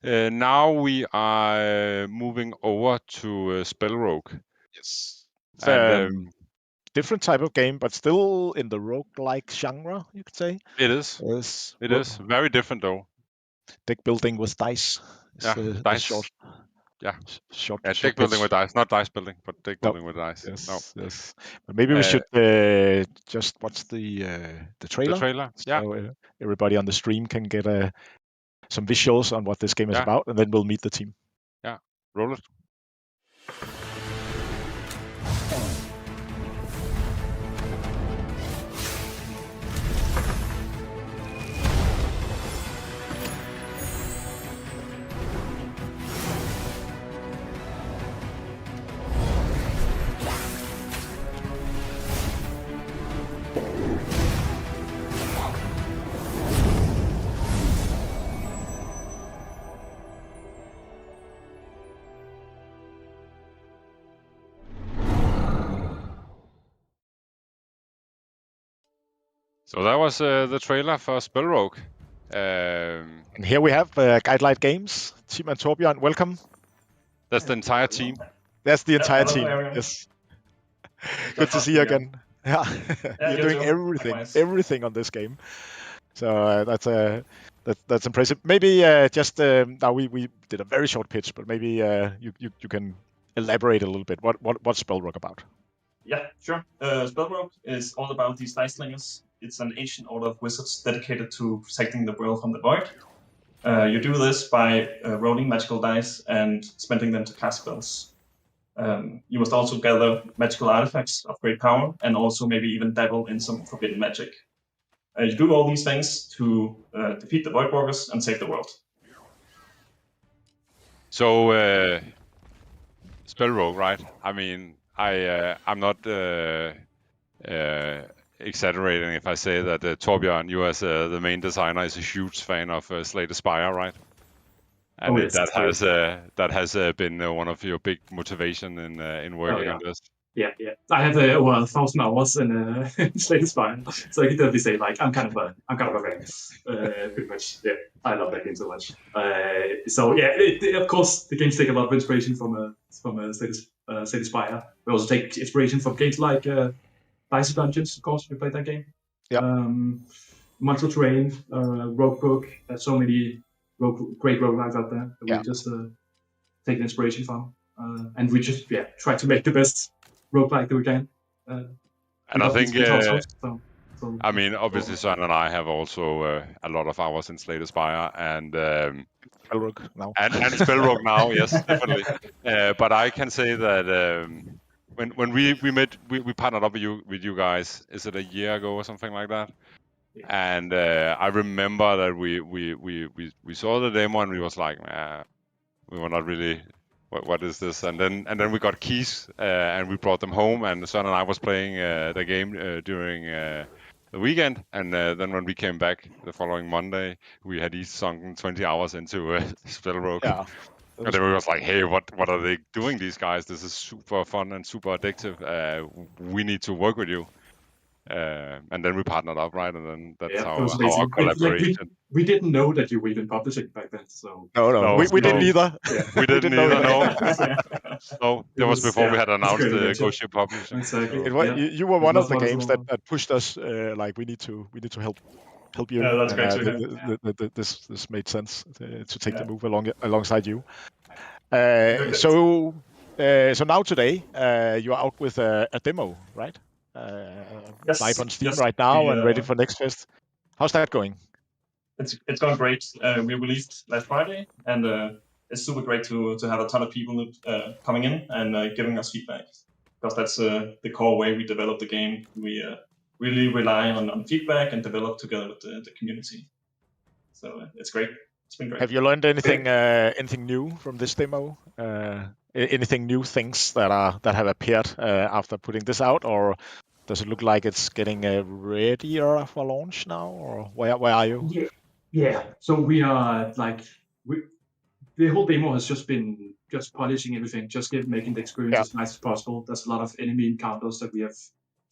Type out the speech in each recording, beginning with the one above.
Now we are moving over to SpellRogue. Yes. And, different type of game, but still in the roguelike genre, you could say. It is. Yes. It is very different though. Deck building with dice. Dice. Short deck building with dice, not dice building, but deck building with dice. Yes. But maybe we should just watch the trailer. The trailer, so everybody on the stream can get some visuals on what this game is about, and then we'll meet the team. Yeah, roll it. So that was the trailer for SpellRogue. And here we have Guidelight Games, Tim and Thorbjørn. Welcome. That's the entire team. That's the entire team. Yes. Good to see you again. Yeah, you're doing everything on this game. So that's impressive. Maybe just now we did a very short pitch, but maybe you can elaborate a little bit. What's SpellRogue about? Yeah, sure. SpellRogue is all about these dice slingers. It's an ancient order of wizards dedicated to protecting the world from the void. You do this by rolling magical dice and spending them to cast spells. You must also gather magical artifacts of great power and also maybe even dabble in some forbidden magic. You do all these things to defeat the void walkers and save the world. So, SpellRogue, right? I mean, I'm not exaggerating if I say that Thorbjørn, you as the main designer, is a huge fan of Slay the Spire, right? And that has been one of your big motivation in working on this. Yeah. I have over 1,000 hours in Slay the Spire, so I can definitely say like I'm kind of a fan. Pretty much. Yeah, I love that game so much. So yeah, of course the games take a lot of inspiration from Slay the Spire. We also take inspiration from games like Dice Dungeons, of course. We played that game. Yeah. Monster Train, Rogue Book. There's so many great roguelikes out there that we just take inspiration from, and we just try to make the best roguelike that we can. And I think, I mean, obviously, Søren and I have also a lot of hours in Slay the Spire and SpellRogue now. And SpellRogue now, yes, definitely. But I can say that when we met, we partnered up with you guys. Is it a year ago or something like that? Yeah. And I remember that we saw the demo and we was like, we were not really. What is this? And then we got keys and we brought them home. And Søren and I was playing the game during the weekend. And then when we came back the following Monday, we had each sunken 20 hours into SpellRogue. Yeah. And then we was like, hey, what are they doing, these guys? This is super fun and super addictive. We need to work with you. And then we partnered up, right? And then that's how our collaboration. We didn't know that you were even publishing back then, so no. We didn't either. Yeah. We didn't either. No. So that was before we had announced the Ghost Publishing. Exactly. You were one of the games that pushed us. Like we need to help you. Yeah, that's great to hear. This made sense to take the move alongside you. So now today you are out with a demo, right? Yes, live on Steam right now and ready for next fest. How's that going? It's going great. We released last Friday, and it's super great to have a ton of people coming in and giving us feedback, because that's the core way we develop the game. We really rely on feedback and develop together with the community. So it's great. It's been great. Have you learned anything new from this demo? Anything new things that have appeared after putting this out, or does it look like it's getting readier for launch now, or where are you? Yeah. So we are the whole demo has just been polishing everything, making the experience as nice as possible. There's a lot of enemy encounters that we have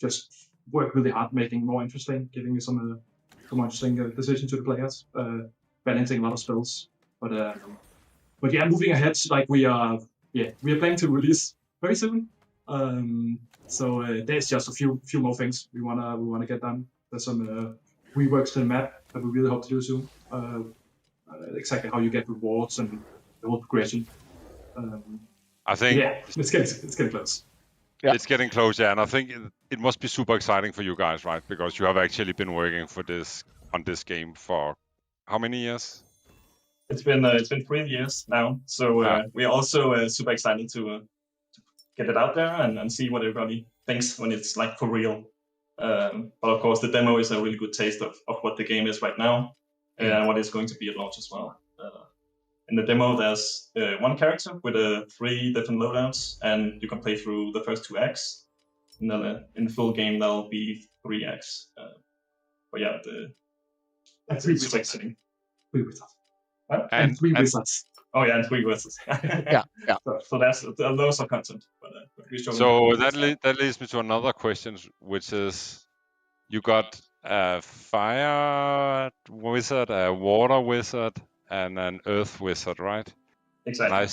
just worked really hard making more interesting, giving some more interesting decisions to the players, balancing a lot of spells. But yeah, moving ahead, like we are planning to release very soon. So there's just a few more things we wanna get done. There's some reworks to the map that we really hope to do soon. Exactly how you get rewards and the whole progression. I think it's getting close. Yeah. It's getting close, yeah, and I think it must be super exciting for you guys, right? Because you have actually been working on this game for how many years? It's been 3 years now, so we're also super excited to get it out there and see what everybody thinks when it's like for real. But of course, the demo is a really good taste of what the game is right now and what it's going to be at launch as well. In the demo, there's one character with 3 different loadouts, and you can play through the first 2 acts. And then in the full game, there'll be 3 acts. But yeah, it's super exciting. 3 wizards. What? And 3 wizards. Oh yeah, and 3 wizards. Yeah. So that's loads of content. But so that leads me to another question, which is, you got a fire wizard, a water wizard, and an earth wizard, right? Exactly. And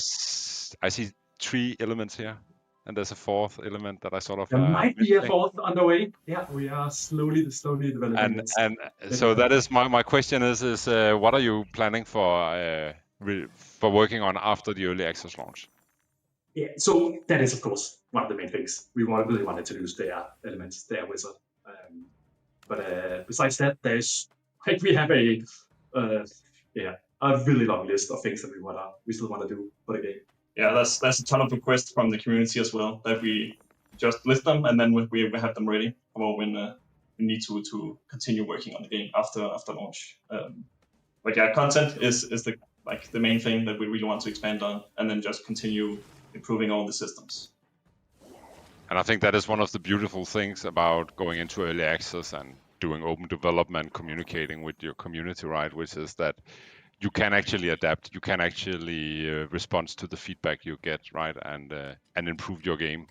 I see 3 elements here, and there's a 4th element that I sort of. There might be a 4th on the way. Yeah, we are slowly developing. And so that is my question is what are you planning for working on after the early access launch? Yeah, so that is of course one of the main things we really wanted to use their elements, their wizard. But besides that, we have a really long list of things that we still want to do for the game. Yeah, there's a ton of requests from the community as well that we just list them and then we have them ready for when we need to continue working on the game after launch. But yeah, content is the main thing that we really want to expand on, and then just continue improving all the systems. And I think that is one of the beautiful things about going into early access and doing open development, communicating with your community, right? Which is that you can actually adapt, you can actually respond to the feedback you get, right? And improve your game.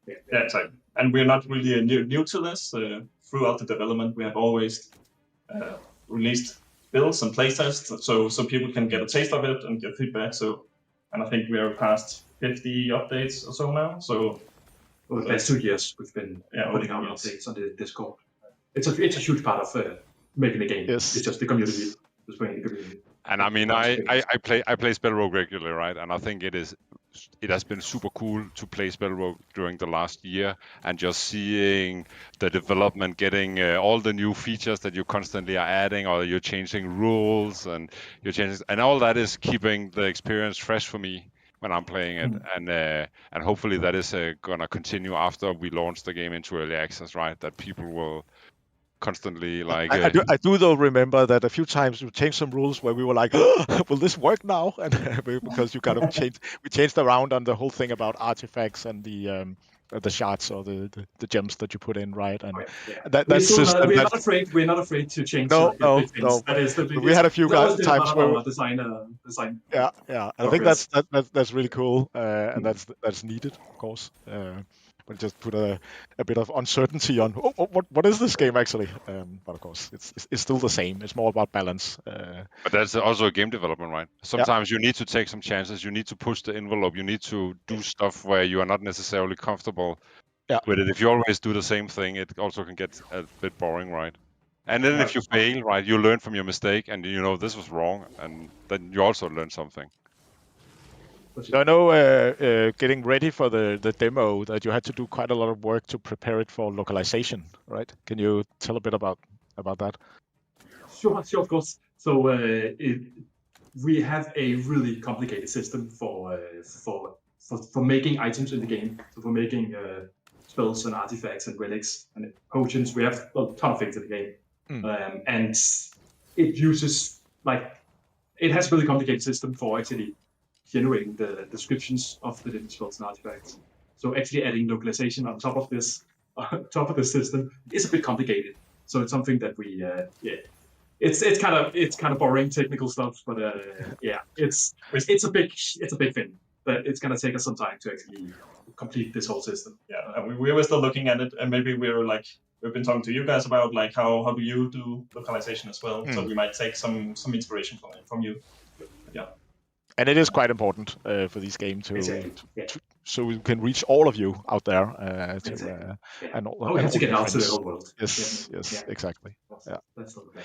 Yeah, exactly. And we're not really new to this. Throughout the development, we have always released builds and playtests, so people can get a taste of it and get feedback. And I think we are past 50 updates or so now. So over the past 2 years, we've been putting out updates on the Discord. It's a huge part of making the game. Yes. It's just the community. Just bringing the community. And I mean, I play SpellRogue regularly, right? And I think it has been super cool to play SpellRogue during the last year and just seeing the development, getting all the new features that you constantly are adding, or you're changing rules and all that is keeping the experience fresh for me when I'm playing it. And hopefully that is gonna continue after we launch the game into early access, right? That people will constantly like. I do though remember that a few times we changed some rules where we were like, will this work now? And because you kind of changed around on the whole thing about artifacts and the shards or the gems that you put in, right? And we're not afraid to change. No. That is we had a few times where design. Yeah. I think that's really cool, and that's needed, of course. But just put a bit of uncertainty on what is this game actually? But of course, it's still the same. It's more about balance. But that's also a game development, right? Sometimes you need to take some chances. You need to push the envelope. You need to do stuff where you are not necessarily comfortable with it. If you always do the same thing, it also can get a bit boring, right? And then if you fail, right, you learn from your mistake, and you know this was wrong, and then you also learn something. So I know getting ready for the demo that you had to do quite a lot of work to prepare it for localization, right? Can you tell a bit about that? Sure, of course. So we have a really complicated system for making items in the game. So for making spells and artifacts and relics and potions, we have a ton of things in the game, and it uses it has a really complicated system for actually generating the descriptions of the different spells and artifacts. So actually adding localization on top of this system is a bit complicated. So it's something that we it's kind of boring technical stuff, but it's a big thing. But it's gonna take us some time to actually complete this whole system. Yeah, we were still looking at it, and maybe we've been talking to you guys about how do you do localization as well. So we might take some inspiration from you. Yeah. And it is quite important for this game so we can reach all of you out there. And we have to get out to the whole world. Yes, exactly. Yeah. That's all okay.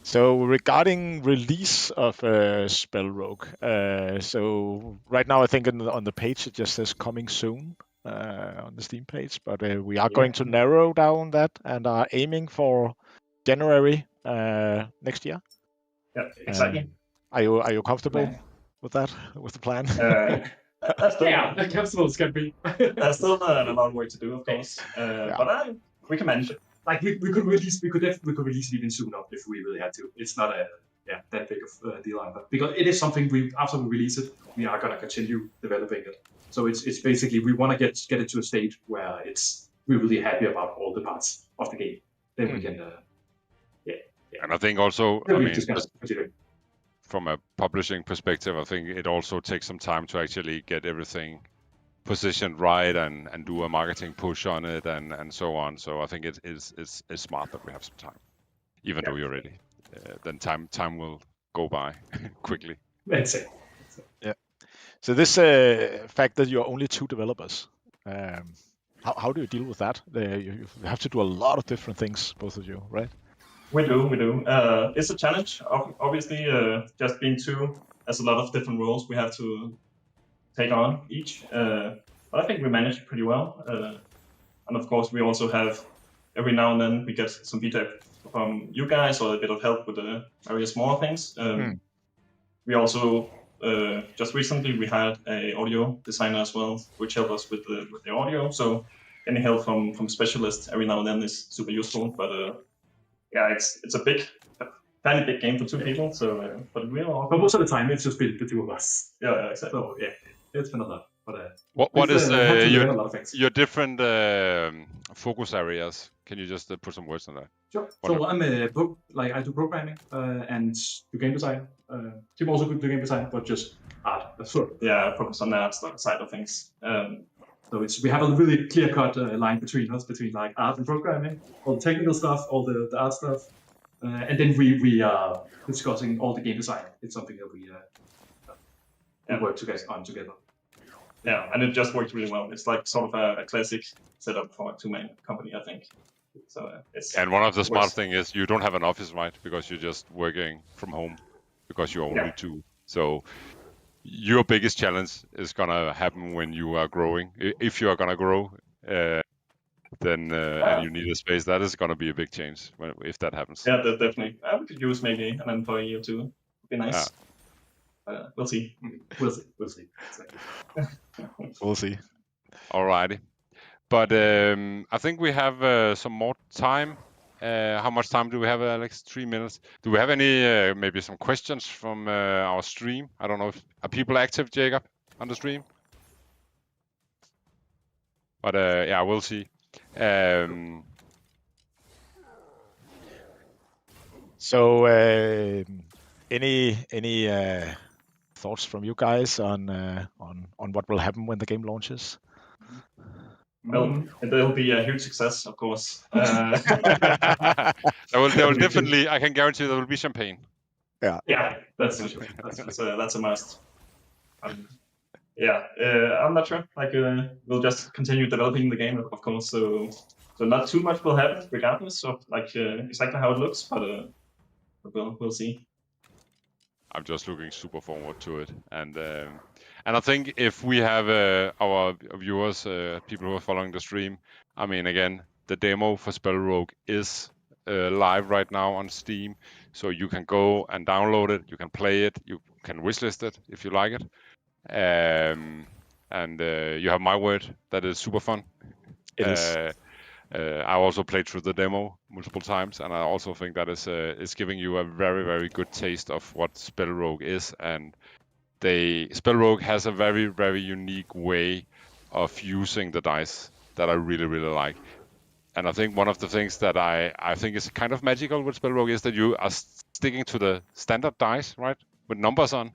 So regarding release of SpellRogue, so right now I think on the page it just says coming soon on the Steam page, but we are going to narrow down that and are aiming for January next year. Yeah, exactly. Are you comfortable with that, with the plan? Comfortable can be. There's still a lot of work to do, of course, but we can manage it. Like we could release it even sooner if we really had to. It's not that big of a deal either, because it is something after we release it, we are gonna continue developing it. So it's basically we want to get it to a stage where we're really happy about all the parts of the game. Then we can And I think also, from a publishing perspective, I think it also takes some time to actually get everything positioned right and do a marketing push on it and so on. So I think it is smart that we have some time, even though you're ready. Then time will go by quickly. That's it. Yeah. So this fact that you're only 2 developers, how do you deal with that? You have to do a lot of different things, both of you, right? We do. It's a challenge. Obviously, just being 2, there's a lot of different roles we have to take on each. But I think we manage pretty well. And of course, we also have, every now and then, we get some feedback from you guys or a bit of help with the various smaller things. We also, just recently, we had an audio designer as well, which helped us with the audio. So any help from specialists every now and then is super useful. But it's a fairly big game for 2 people. So, but most of the time, it's just been the 2 of us. Yeah, exactly. So it's been a lot. But what is your different focus areas? Can you just put some words on that? Sure. So I'm I do programming and do game design. Tim also do game design, but just art. Focus on the art side of things. So we have a really clear-cut line between us, between like art and programming, all the technical stuff, all the art stuff, and then we are discussing all the game design. It's something that we work together. Yeah, and it just works really well. It's like sort of a classic setup for a 2-man company, I think. So and one of the smart things is you don't have an office, right? Because you're just working from home because you're only 2. So your biggest challenge is gonna happen when you are growing. If you are gonna grow, then and you need a space, that is gonna be a big change if that happens. Yeah, definitely. We could use maybe an employee or 2. Would be nice. We'll see. We'll see. Exactly. We'll see. Alrighty. But I think we have some more time. How much time do we have, Alex? 3 minutes. Do we have any, maybe some questions from our stream? I don't know if are people active, Jacob, on the stream? But we'll see. So any thoughts from you guys on what will happen when the game launches? Well, there'll be a huge success, of course. There will definitely, I can guarantee there will be champagne. Yeah, that's for sure. That's a must. I'm not sure. We'll just continue developing the game, of course. So not too much will happen, regardless of exactly how it looks, but we'll see. I'm just looking super forward to it, and I think if we have our viewers, people who are following the stream, I mean, again, the demo for SpellRogue is live right now on Steam, so you can go and download it, you can play it, you can wishlist it if you like it, and you have my word that is super fun. It is. I also played through the demo multiple times, and I also think that is giving you a very, very good taste of what SpellRogue is. And SpellRogue has a very, very unique way of using the dice that I really, really like. And I think one of the things that I think is kind of magical with SpellRogue is that you are sticking to the standard dice, right, with numbers on.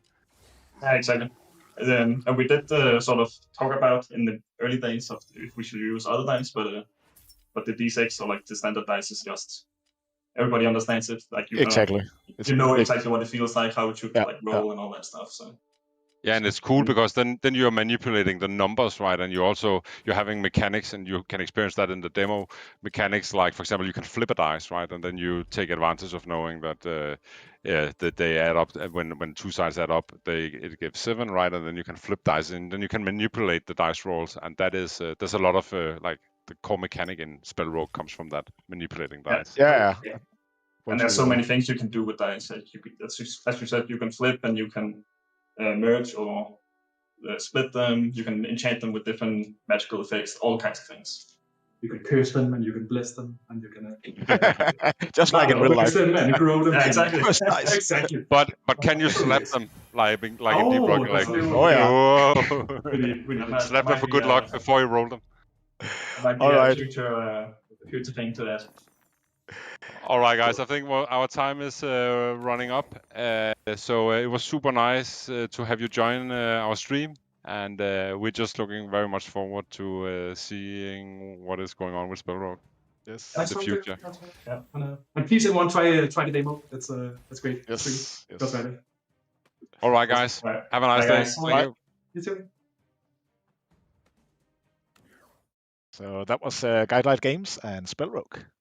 Yeah, exactly. And we did sort of talk about in the early days of if we should use other dice, but the D6 or the standard dice is just everybody understands it. Like you exactly. You know exactly what it feels like, how it should like roll and all that stuff. So. Yeah, and it's cool because then you're manipulating the numbers, right? And you're having mechanics, and you can experience that in the demo. Mechanics like, for example, you can flip a dice, right? And then you take advantage of knowing that that they add up when two sides add up, it gives 7, right? And then you can flip dice, and then you can manipulate the dice rolls, and that is there's a lot of like the core mechanic in SpellRogue comes from that manipulating dice. Yeah. And there's so many things you can do with dice. As you said, you can flip and you can merge or split them. You can enchant them with different magical effects, all kinds of things. You can curse them and you can bless them and you can just like in real life. Them and grow them. Yeah, exactly. Nice. Exactly. But can you slap them like in deep rock? Like, slap them for good luck before you roll them. Might be a future thing to that. All right, guys. I think our time is running up. So it was super nice to have you join our stream, and we're just looking very much forward to seeing what is going on with SpellRogue. Yes, in the future. Yeah. And please, everyone, try the demo. That's great. Yes. All right, guys. Have a nice day. Bye. You too. So that was Guidelight Games and SpellRogue.